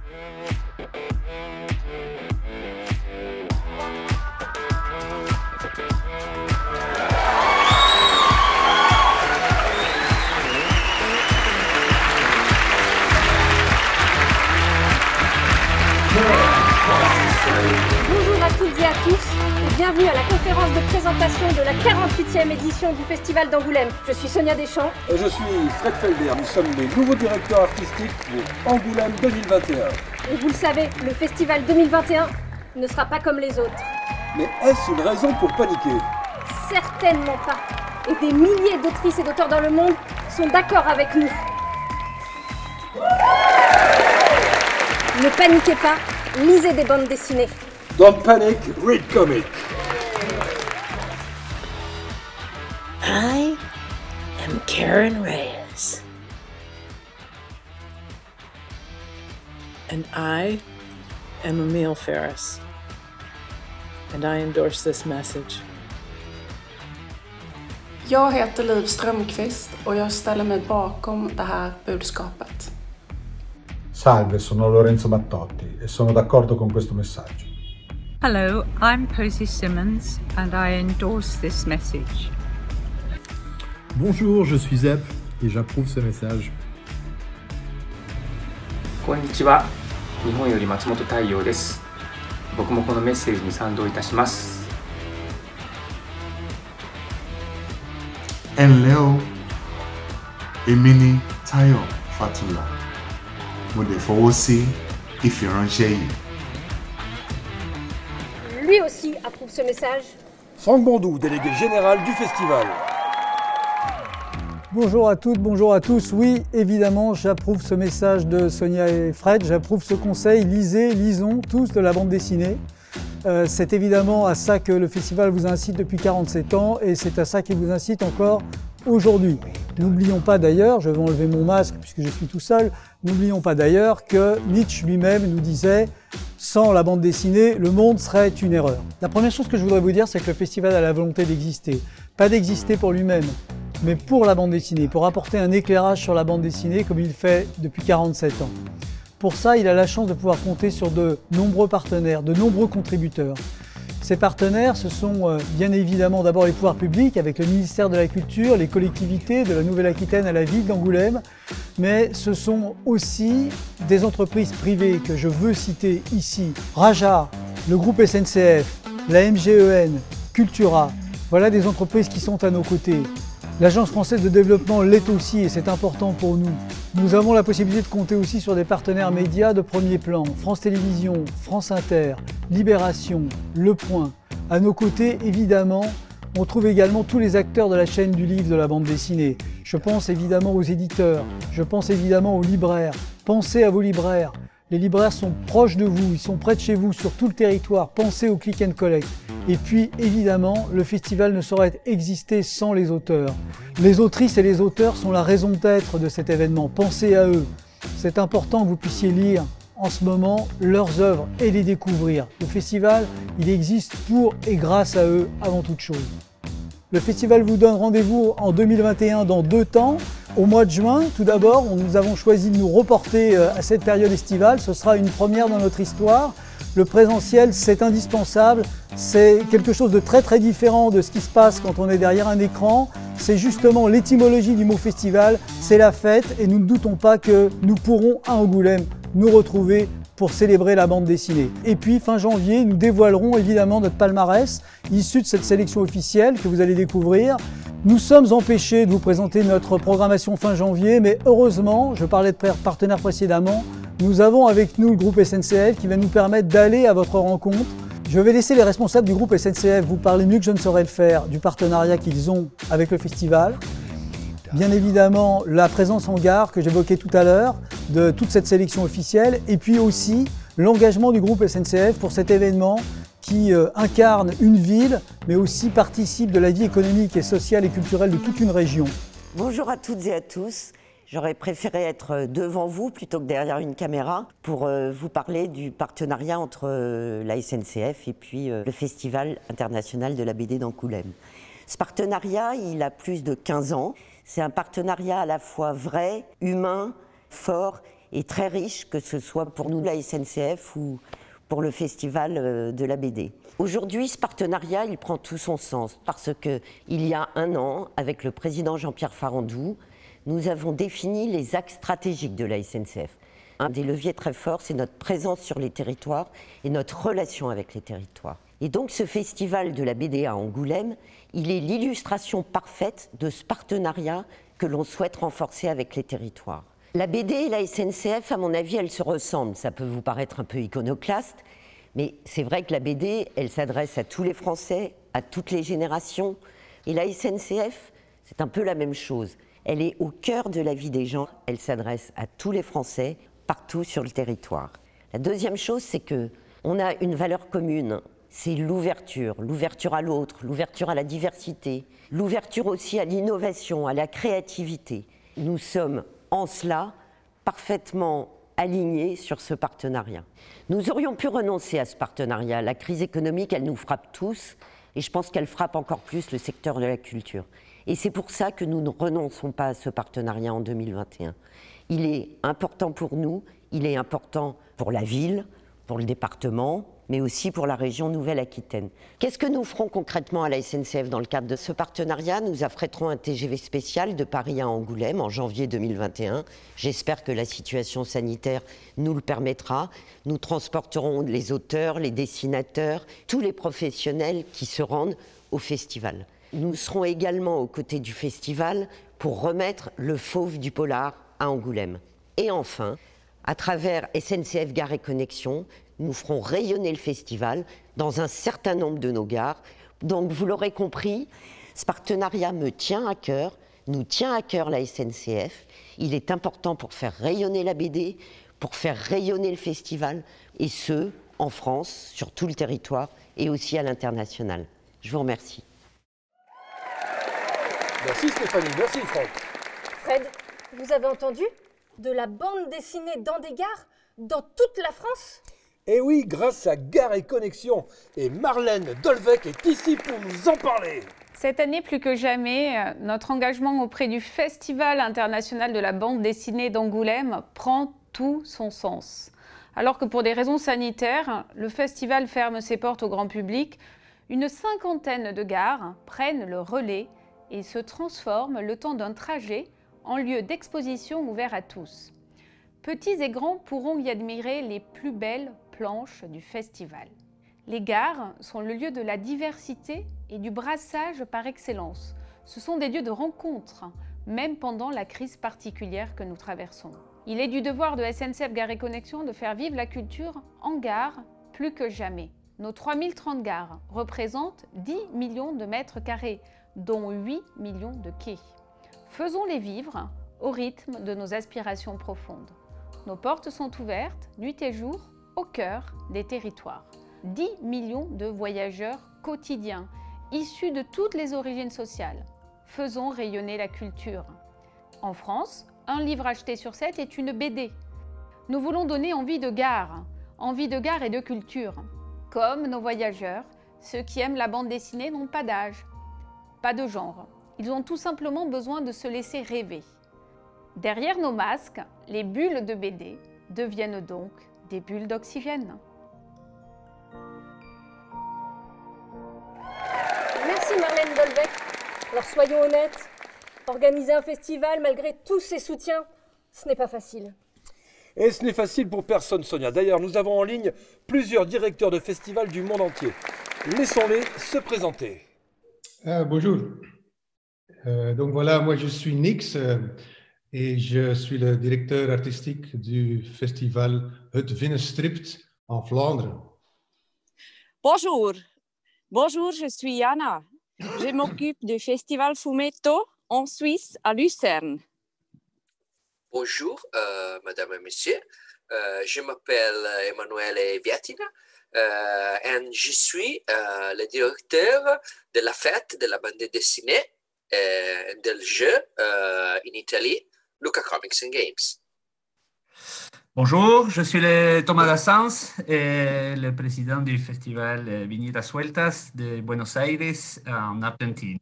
Bonjour à toutes et à tous et bienvenue à la conférence de présentation de la 48e édition du Festival d'Angoulême. Je suis Sonia Deschamps. Et je suis Fred Felder. Nous sommes les nouveaux directeurs artistiques pour Angoulême 2021. Et vous le savez, le Festival 2021 ne sera pas comme les autres. Mais est-ce une raison pour paniquer? Certainement pas. Et des milliers d'autrices et d'auteurs dans le monde sont d'accord avec nous. Ne paniquez pas, lisez des bandes dessinées. Don't panic, read comic. I am Karen Reyes. And I am Emile Ferris. And I endorse this message. Jag heter Liv Strömqvist och jag ställer mig bakom det här budskapet. Salve, sono Lorenzo Mattotti e sono d'accordo con questo messaggio. Hello, I'm Posy Simmons and I endorse this message. Bonjour, je suis Zep et j'approuve ce message. こんにちは。日本より松本太陽です。僕もこのメッセージに賛同いたします。Hello, Emini Tayo Fatula. Mo lè fọwọ́ sí ìfiránṣẹ́ yìí. Lui aussi approuve ce message. Franck Bondou, délégué général du festival. Bonjour à toutes, bonjour à tous. Oui, évidemment, j'approuve ce message de Sonia et Fred. J'approuve ce conseil. Lisons tous de la bande dessinée. C'est évidemment à ça que le festival vous incite depuis 47 ans et c'est à ça qu'il vous incite encore aujourd'hui. N'oublions pas d'ailleurs, je vais enlever mon masque puisque je suis tout seul, n'oublions pas d'ailleurs que Nietzsche lui-même nous disait « Sans la bande dessinée, le monde serait une erreur ». La première chose que je voudrais vous dire, c'est que le festival a la volonté d'exister. Pas d'exister pour lui-même, mais pour la bande dessinée, pour apporter un éclairage sur la bande dessinée comme il fait depuis 47 ans. Pour ça, il a la chance de pouvoir compter sur de nombreux partenaires, de nombreux contributeurs. Ces partenaires, ce sont bien évidemment d'abord les pouvoirs publics avec le ministère de la Culture, les collectivités de la Nouvelle-Aquitaine à la ville d'Angoulême, mais ce sont aussi des entreprises privées que je veux citer ici. Raja, le groupe SNCF, la MGEN, Cultura, voilà des entreprises qui sont à nos côtés. L'Agence française de développement l'est aussi et c'est important pour nous. Nous avons la possibilité de compter aussi sur des partenaires médias de premier plan. France Télévisions, France Inter, Libération, Le Point. À nos côtés, évidemment, on trouve également tous les acteurs de la chaîne du livre de la bande dessinée. Je pense évidemment aux éditeurs, je pense évidemment aux libraires. Pensez à vos libraires. Les libraires sont proches de vous, ils sont près de chez vous sur tout le territoire. Pensez au click and collect. Et puis évidemment, le festival ne saurait exister sans les auteurs. Les autrices et les auteurs sont la raison d'être de cet événement. Pensez à eux. C'est important que vous puissiez lire en ce moment leurs œuvres et les découvrir. Le festival, il existe pour et grâce à eux avant toute chose. Le festival vous donne rendez-vous en 2021 dans 2 temps. Au mois de juin, tout d'abord, nous avons choisi de nous reporter à cette période estivale. Ce sera une première dans notre histoire. Le présentiel, c'est indispensable. C'est quelque chose de très différent de ce qui se passe quand on est derrière un écran. C'est justement l'étymologie du mot festival, c'est la fête et nous ne doutons pas que nous pourrons à Angoulême nous retrouver pour célébrer la bande dessinée. Et puis fin janvier, nous dévoilerons évidemment notre palmarès issu de cette sélection officielle que vous allez découvrir. Nous sommes empêchés de vous présenter notre programmation fin janvier, mais heureusement, je parlais de partenaires précédemment, nous avons avec nous le groupe SNCF qui va nous permettre d'aller à votre rencontre. Je vais laisser les responsables du groupe SNCF vous parler mieux que je ne saurais le faire du partenariat qu'ils ont avec le festival. Bien évidemment, la présence en gare que j'évoquais tout à l'heure, de toute cette sélection officielle, et puis aussi l'engagement du groupe SNCF pour cet événement qui incarne une ville, mais aussi participe de la vie économique et sociale et culturelle de toute une région. Bonjour à toutes et à tous. J'aurais préféré être devant vous plutôt que derrière une caméra pour vous parler du partenariat entre la SNCF et puis le Festival international de la BD d'Angoulême. Ce partenariat, il a plus de 15 ans. C'est un partenariat à la fois vrai, humain, fort est très riche, que ce soit pour nous, la SNCF, ou pour le Festival de la BD. Aujourd'hui, ce partenariat, il prend tout son sens, parce qu'il y a un an, avec le président Jean-Pierre Farandou, nous avons défini les axes stratégiques de la SNCF. Un des leviers très forts, c'est notre présence sur les territoires et notre relation avec les territoires. Et donc ce festival de la BD à Angoulême, il est l'illustration parfaite de ce partenariat que l'on souhaite renforcer avec les territoires. La BD et la SNCF, à mon avis, elles se ressemblent. Ça peut vous paraître un peu iconoclaste, mais c'est vrai que la BD, elle s'adresse à tous les Français, à toutes les générations. Et la SNCF, c'est un peu la même chose. Elle est au cœur de la vie des gens, elle s'adresse à tous les Français, partout sur le territoire. La deuxième chose, c'est qu'on a une valeur commune, c'est l'ouverture à l'autre, l'ouverture à la diversité, l'ouverture aussi à l'innovation, à la créativité. Nous sommes en cela parfaitement alignés sur ce partenariat. Nous aurions pu renoncer à ce partenariat. La crise économique, elle nous frappe tous, et je pense qu'elle frappe encore plus le secteur de la culture. Et c'est pour ça que nous ne renonçons pas à ce partenariat en 2021. Il est important pour nous, il est important pour la ville, pour le département, mais aussi pour la région Nouvelle-Aquitaine. Qu'est-ce que nous ferons concrètement à la SNCF dans le cadre de ce partenariat? Nous affréterons un TGV spécial de Paris à Angoulême en janvier 2021. J'espère que la situation sanitaire nous le permettra. Nous transporterons les auteurs, les dessinateurs, tous les professionnels qui se rendent au festival. Nous serons également aux côtés du festival pour remettre le fauve du polar à Angoulême. Et enfin, à travers SNCF Gare et Connexion, nous ferons rayonner le festival dans un certain nombre de nos gares. Donc vous l'aurez compris, ce partenariat me tient à cœur, nous tient à cœur la SNCF. Il est important pour faire rayonner la BD, pour faire rayonner le festival, et ce, en France, sur tout le territoire, et aussi à l'international. Je vous remercie. Merci Stéphanie, merci Fred. Fred, vous avez entendu? De la bande dessinée dans des gares, dans toute la France? Et oui, grâce à Gare et Connexion. Et Marlène Dolvec est ici pour nous en parler. Cette année, plus que jamais, notre engagement auprès du Festival international de la bande dessinée d'Angoulême prend tout son sens. Alors que pour des raisons sanitaires, le festival ferme ses portes au grand public, une cinquantaine de gares prennent le relais et se transforment le temps d'un trajet en lieu d'exposition ouvert à tous. Petits et grands pourront y admirer les plus belles planches du festival. Les gares sont le lieu de la diversité et du brassage par excellence. Ce sont des lieux de rencontre, même pendant la crise particulière que nous traversons. Il est du devoir de SNCF Gare et Connexion de faire vivre la culture en gare plus que jamais. Nos 3030 gares représentent 10 millions de mètres carrés, dont 8 millions de quais. Faisons-les vivre au rythme de nos aspirations profondes. Nos portes sont ouvertes, nuit et jour, au cœur des territoires. 10 millions de voyageurs quotidiens, issus de toutes les origines sociales. Faisons rayonner la culture. En France, un livre acheté sur 7 est une BD. Nous voulons donner envie de gare et de culture. Comme nos voyageurs, ceux qui aiment la bande dessinée n'ont pas d'âge, pas de genre. Ils ont tout simplement besoin de se laisser rêver. Derrière nos masques, les bulles de BD deviennent donc des bulles d'oxygène. Merci Marlène Dolvec. Alors soyons honnêtes, organiser un festival malgré tous ces soutiens, ce n'est pas facile. Et ce n'est facile pour personne, Sonia. D'ailleurs, nous avons en ligne plusieurs directeurs de festivals du monde entier. Laissons-les se présenter. Bonjour. Donc voilà, moi je suis Nix et je suis le directeur artistique du festival Het Vinnestript en Flandre. Bonjour. Bonjour, je suis Yana. Je m'occupe du festival Fumetto en Suisse, à Lucerne. Bonjour, madame et monsieur. Je m'appelle Emanuele Vietina et je suis le directeur de la fête de la bande dessinée del jeu en Italie, Luca Comics and Games. Bonjour, je suis Thomas Dassens, le président du festival Viñetas Sueltas de Buenos Aires en Argentine.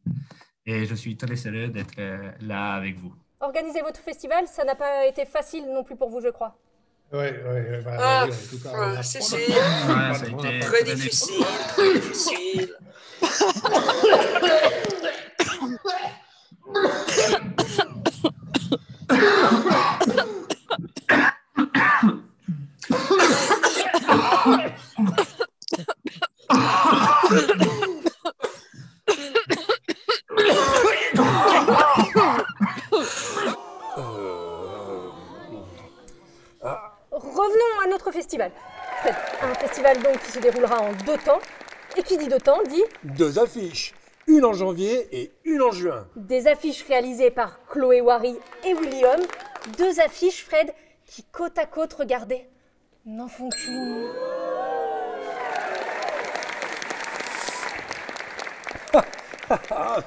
Et je suis très heureux d'être là avec vous. Organiser votre festival, ça n'a pas été facile non plus pour vous, je crois. Oui, en tout cas, c'est très difficile, très difficile. Revenons à notre festival. Fred, un festival donc qui se déroulera en 2 temps. Et qui dit 2 temps dit... 2 affiches, une en janvier et une en juin. Des affiches réalisées par Chloé Wary et William. 2 affiches, Fred, qui côte à côte, regardez, n'en font qu'une.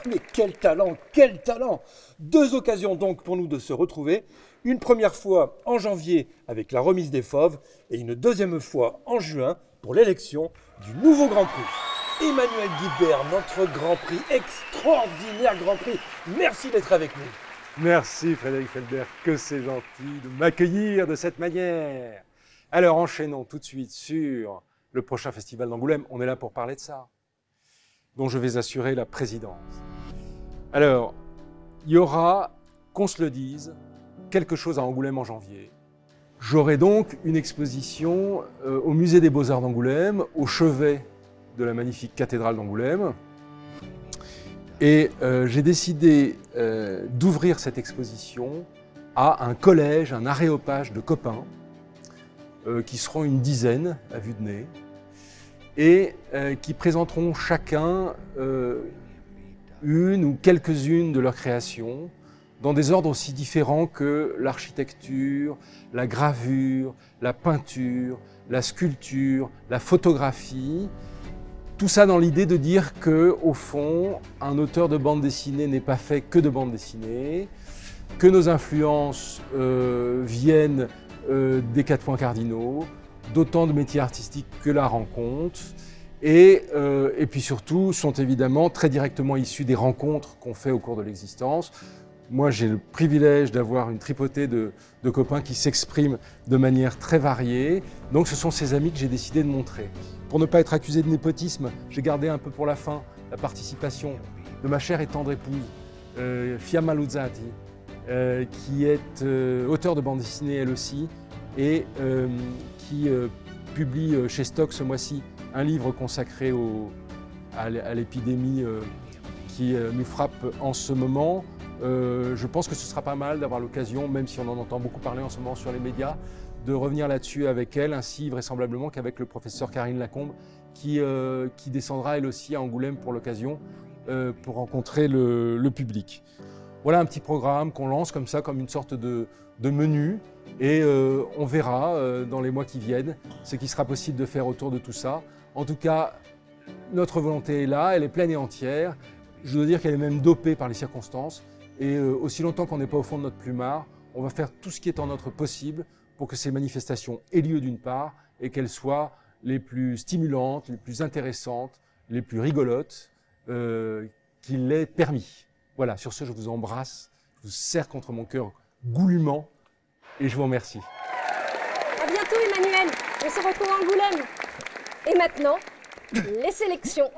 Mais quel talent, quel talent! 2 occasions donc pour nous de se retrouver. Une première fois en janvier avec la remise des fauves et une deuxième fois en juin pour l'élection du nouveau Grand Prix. Emmanuel Guibert, notre Grand Prix, extraordinaire Grand Prix. Merci d'être avec nous. Merci Frédéric Felder, que c'est gentil de m'accueillir de cette manière. Alors enchaînons tout de suite sur le prochain festival d'Angoulême. On est là pour parler de ça, dont je vais assurer la présidence. Alors, il y aura, qu'on se le dise, quelque chose à Angoulême en janvier. J'aurai donc une exposition au Musée des Beaux-Arts d'Angoulême, au chevet de la magnifique cathédrale d'Angoulême. Et j'ai décidé d'ouvrir cette exposition à un collège, un aréopage de copains, qui seront une dizaine à vue de nez, et qui présenteront chacun une ou quelques-unes de leurs créations, dans des ordres aussi différents que l'architecture, la gravure, la peinture, la sculpture, la photographie. Tout ça dans l'idée de dire que, au fond, un auteur de bande dessinée n'est pas fait que de bande dessinée, que nos influences viennent des 4 points cardinaux, d'autant de métiers artistiques que la rencontre, et puis surtout sont évidemment très directement issus des rencontres qu'on fait au cours de l'existence. Moi, j'ai le privilège d'avoir une tripotée de copains qui s'expriment de manière très variée. Donc, ce sont ces amis que j'ai décidé de montrer. Pour ne pas être accusé de népotisme, j'ai gardé un peu pour la fin la participation de ma chère et tendre épouse, Fiamma Luzzati, qui est auteure de bande dessinée elle aussi, et qui publie chez Stock ce mois-ci un livre consacré à l'épidémie qui nous frappe en ce moment. Je pense que ce sera pas mal d'avoir l'occasion, même si on en entend beaucoup parler en ce moment sur les médias, de revenir là-dessus avec elle, ainsi vraisemblablement qu'avec le professeur Karine Lacombe, qui descendra elle aussi à Angoulême pour l'occasion, pour rencontrer le public. Voilà un petit programme qu'on lance comme ça, comme une sorte de menu, et on verra dans les mois qui viennent ce qui sera possible de faire autour de tout ça. En tout cas, notre volonté est là, elle est pleine et entière. Je dois dire qu'elle est même dopée par les circonstances. Et aussi longtemps qu'on n'est pas au fond de notre plumard, on va faire tout ce qui est en notre possible pour que ces manifestations aient lieu d'une part et qu'elles soient les plus stimulantes, les plus intéressantes, les plus rigolotes qu'il est permis. Voilà, sur ce, je vous embrasse, je vous serre contre mon cœur goulûment et je vous remercie. À bientôt Emmanuel, on se retrouve à Angoulême. Et maintenant, les sélections.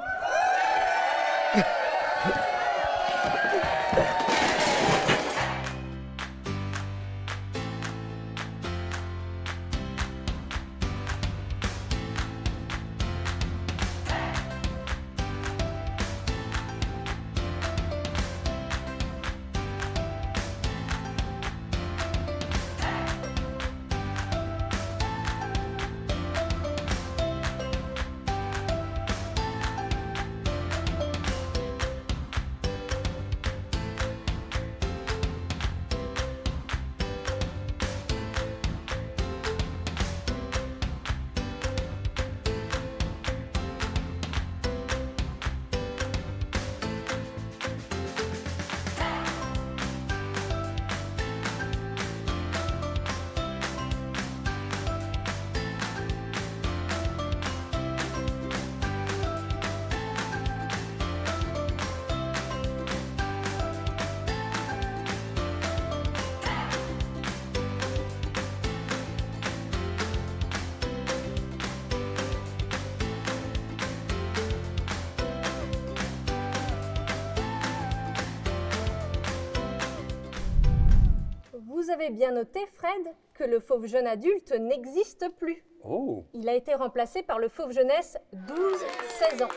avez bien noté, Fred, que le fauve jeune adulte n'existe plus. Oh. Il a été remplacé par le fauve jeunesse 12-16 ans.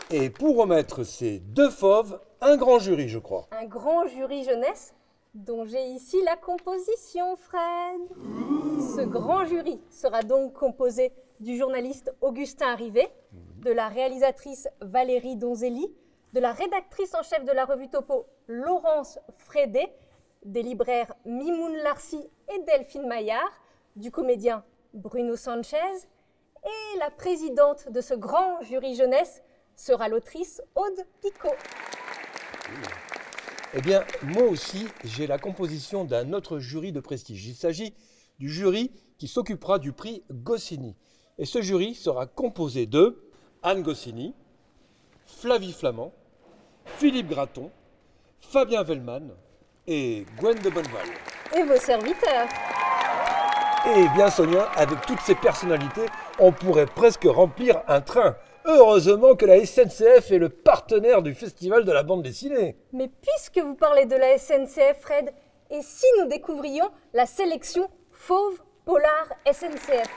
Et pour remettre ces deux fauves, un grand jury, je crois. Un grand jury jeunesse dont j'ai ici la composition, Fred. Ce grand jury sera donc composé du journaliste Augustin Arrivé, de la réalisatrice Valérie Donzelli, de la rédactrice en chef de la revue Topo Laurence Frédé, des libraires Mimoun Larcy et Delphine Maillard, du comédien Bruno Sanchez, et la présidente de ce grand jury jeunesse sera l'autrice Aude Picot. Eh bien, moi aussi, j'ai la composition d'un autre jury de prestige. Il s'agit du jury qui s'occupera du prix Goscinny. Et ce jury sera composé de Anne Goscinny, Flavie Flament, Philippe Graton, Fabien Vellman et Gwen de Bonneval. Et vos serviteurs. Eh bien, Sonia, avec toutes ces personnalités, on pourrait presque remplir un train. Heureusement que la SNCF est le partenaire du Festival de la bande dessinée. Mais puisque vous parlez de la SNCF, Fred, et si nous découvrions la sélection Fauve Polar SNCF?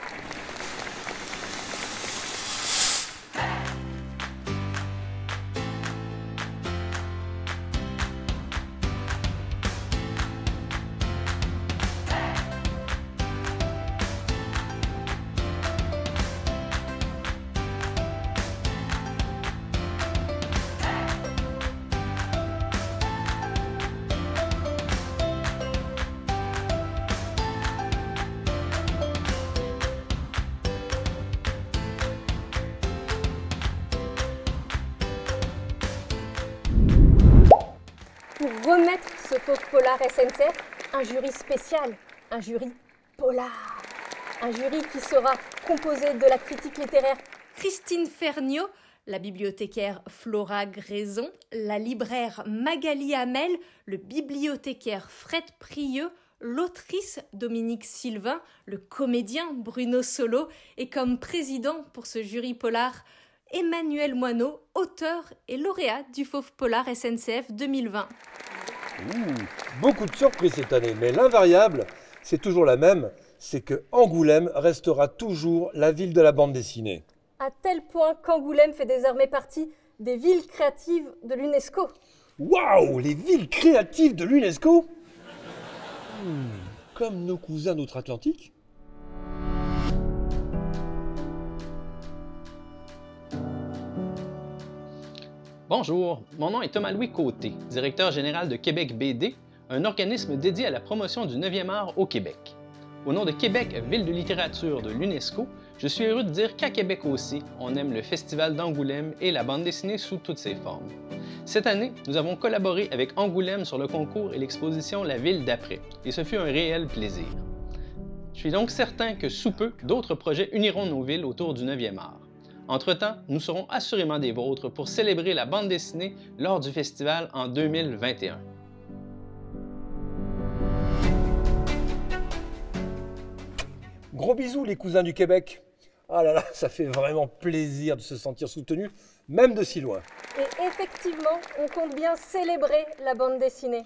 Pour remettre ce fauve polar SNCF, un jury spécial, un jury polar. Un jury qui sera composé de la critique littéraire Christine Ferniaud, la bibliothécaire Flora Gréson, la libraire Magali Hamel, le bibliothécaire Fred Prieux, l'autrice Dominique Sylvain, le comédien Bruno Solo et comme président pour ce jury polar, Emmanuel Moineau, auteur et lauréat du Fauve Polar SNCF 2020. Beaucoup de surprises cette année, mais l'invariable, c'est toujours la même, c'est que Angoulême restera toujours la ville de la bande dessinée. À tel point qu'Angoulême fait désormais partie des villes créatives de l'UNESCO. Waouh, les villes créatives de l'UNESCO? Comme nos cousins d'outre-Atlantique. Bonjour, mon nom est Thomas-Louis Côté, directeur général de Québec BD, un organisme dédié à la promotion du 9e art au Québec. Au nom de Québec, ville de littérature de l'UNESCO, je suis heureux de dire qu'à Québec aussi, on aime le Festival d'Angoulême et la bande dessinée sous toutes ses formes. Cette année, nous avons collaboré avec Angoulême sur le concours et l'exposition La Ville d'après, et ce fut un réel plaisir. Je suis donc certain que sous peu, d'autres projets uniront nos villes autour du 9e art. Entre-temps, nous serons assurément des vôtres pour célébrer la bande dessinée lors du festival en 2021. Gros bisous les cousins du Québec. Ah là là, ça fait vraiment plaisir de se sentir soutenu, même de si loin. Et effectivement, on compte bien célébrer la bande dessinée.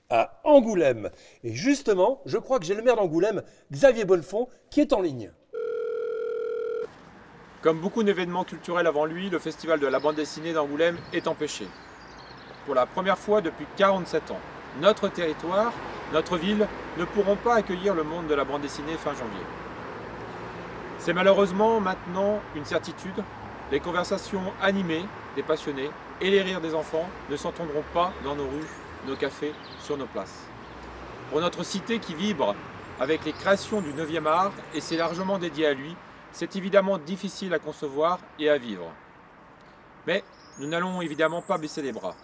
À Angoulême. Et justement, je crois que j'ai le maire d'Angoulême, Xavier Bonnefond, qui est en ligne. Comme beaucoup d'événements culturels avant lui, le festival de la bande dessinée d'Angoulême est empêché. Pour la première fois depuis 47 ans, notre territoire, notre ville, ne pourront pas accueillir le monde de la bande dessinée fin janvier. C'est malheureusement maintenant une certitude, les conversations animées des passionnés et les rires des enfants ne s'entendront pas dans nos rues, nos cafés, sur nos places. Pour notre cité qui vibre avec les créations du 9e art, et c'est largement dédié à lui, c'est évidemment difficile à concevoir et à vivre. Mais nous n'allons évidemment pas baisser les bras.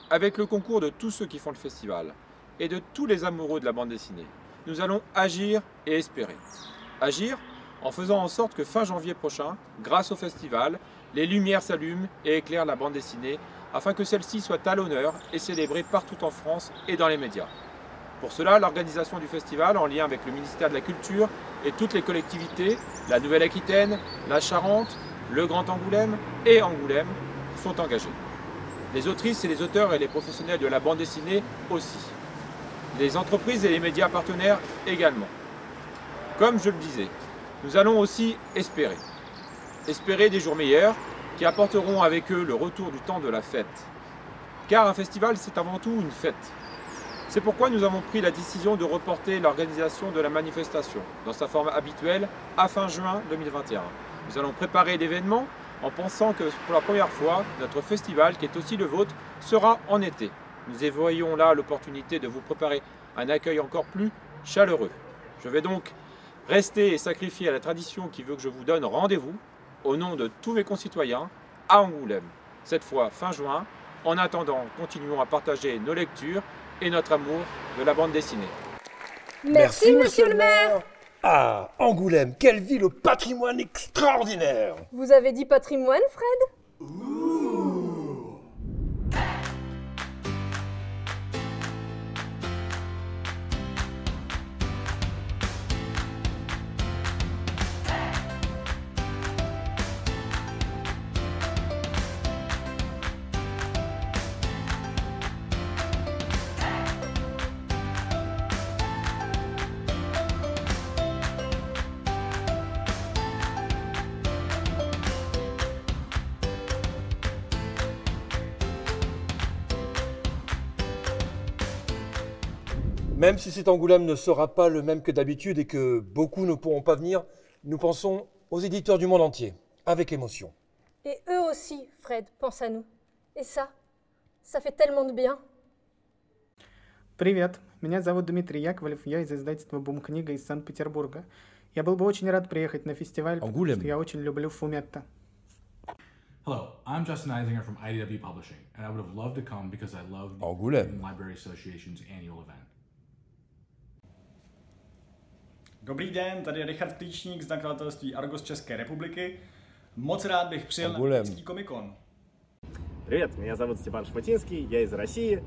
Avec le concours de tous ceux qui font le festival et de tous les amoureux de la bande dessinée, nous allons agir et espérer. Agir en faisant en sorte que fin janvier prochain, grâce au festival, les lumières s'allument et éclairent la bande dessinée afin que celle-ci soit à l'honneur et célébrée partout en France et dans les médias. Pour cela, l'organisation du festival, en lien avec le ministère de la Culture et toutes les collectivités, la Nouvelle-Aquitaine, la Charente, le Grand Angoulême et Angoulême, sont engagés. Les autrices et les auteurs et les professionnels de la bande dessinée aussi. les entreprises et les médias partenaires également. Comme je le disais, nous allons aussi espérer. Espérer des jours meilleurs qui apporteront avec eux le retour du temps de la fête. Car un festival, c'est avant tout une fête. C'est pourquoi nous avons pris la décision de reporter l'organisation de la manifestation dans sa forme habituelle à fin juin 2021. Nous allons préparer l'événement en pensant que pour la première fois, notre festival, qui est aussi le vôtre, sera en été. Nous y voyons là l'opportunité de vous préparer un accueil encore plus chaleureux. Je vais donc rester et sacrifier à la tradition qui veut que je vous donne rendez-vous, au nom de tous mes concitoyens, à Angoulême. Cette fois fin juin. En attendant, continuons à partager nos lectures et notre amour de la bande dessinée. Merci, monsieur le maire. Ah, Angoulême, quelle ville au patrimoine extraordinaire! Vous avez dit patrimoine, Fred? Même si cet Angoulême ne sera pas le même que d'habitude et que beaucoup ne pourront pas venir, nous pensons aux éditeurs du monde entier, avec émotion. Et eux aussi, Fred, pensent à nous. Et ça fait tellement de bien. Привет, меня зовут Дмитрий Яковлев, я из издательства «Бум-книга» из Санкт-Петербурга. Я был бы очень рад приехать на фестиваль, потому что я очень люблю Фуметто. Hello, I'm Justin Eisinger from IDW Publishing, and I would have loved to come because I love the American Library Association's annual event. Dobrý den, tady je Richard Klíčník z nakladatelství Argos České republiky. Moc rád bych přijel na Pražský Comic-Con. Привет, меня зовут Степан Шпатинский, я из России,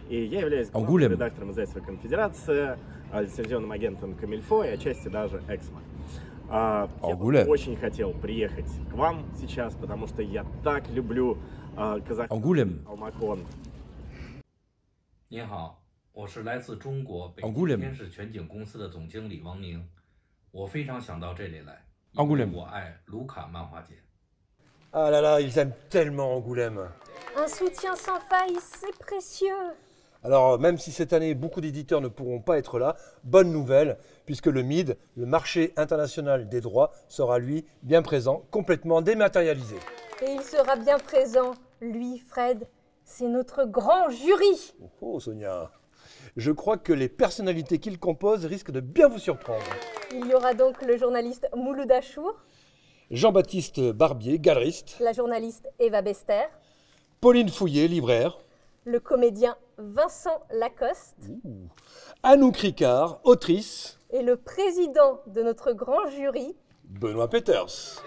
и я являюсь главным редактором издательства «Конфедерация», лицензионным агентом «Комильфо» и отчасти даже «Эксмо». Я очень хотел приехать к вам сейчас, потому что я так люблю Казахстан, Алмакон. 你好，我是来自中国北京天使全景公司的总经理王明，我非常想到这里来，因为我爱卢卡漫画节。 Ah là là, ils aiment tellement Angoulême. Un soutien sans faille, c'est précieux. Alors, même si cette année, beaucoup d'éditeurs ne pourront pas être là, bonne nouvelle, puisque le MID, le marché international des droits, sera lui bien présent, complètement dématérialisé. Et il sera bien présent, lui, Fred. C'est notre grand jury. Oh, Sonia. Je crois que les personnalités qu'il compose risquent de bien vous surprendre. Il y aura donc le journaliste Mouloud Achour, Jean-Baptiste Barbier, galeriste. la journaliste Eva Bester, Pauline Fouillet, libraire. le comédien Vincent Lacoste Anouk Ricard, autrice. et le président de notre grand jury, Benoît Peters.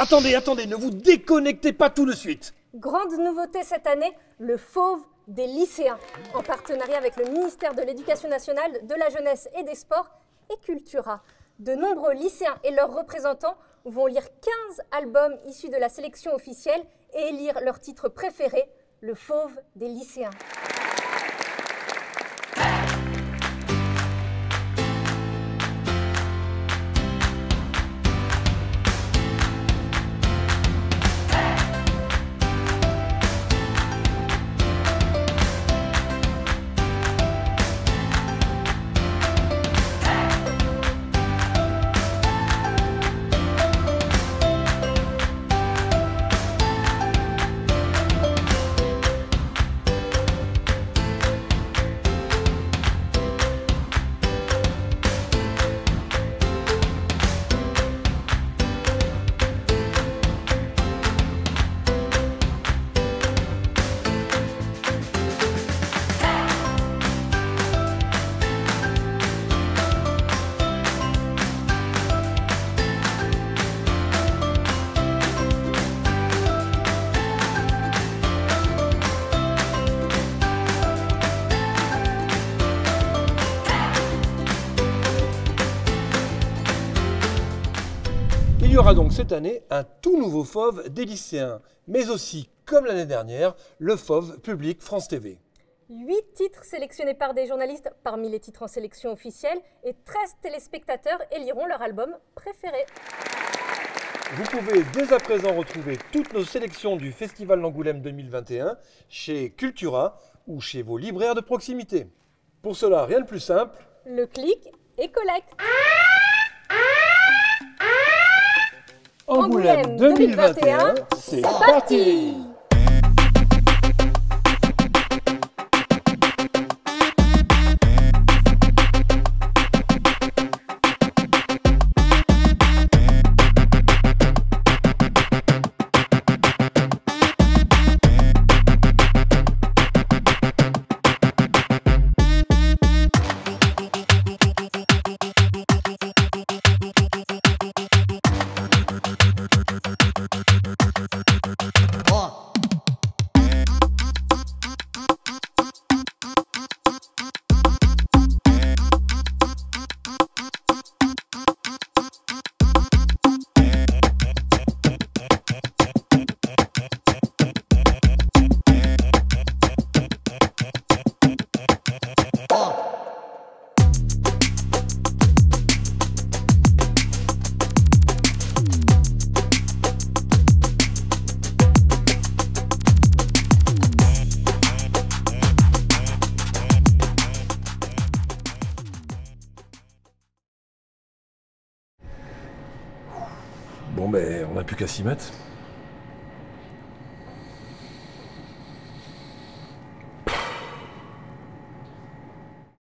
Attendez, ne vous déconnectez pas tout de suite. Grande nouveauté cette année, le fauve des lycéens, en partenariat avec le ministère de l'Éducation nationale, de la jeunesse et des sports et Cultura. De nombreux lycéens et leurs représentants vont lire 15 albums issus de la sélection officielle et élire leur titre préféré, le fauve des lycéens. Il y aura donc cette année un tout nouveau fauve des lycéens, mais aussi, comme l'année dernière, le fauve public France TV. 8 titres sélectionnés par des journalistes parmi les titres en sélection officielle et 13 téléspectateurs éliront leur album préféré. Vous pouvez dès à présent retrouver toutes nos sélections du Festival d'Angoulême 2021 chez Cultura ou chez vos libraires de proximité. Pour cela, rien de plus simple. Le clic et collecte. Angoulême 2021, c'est parti! Bon, ben, on n'a plus qu'à s'y mettre.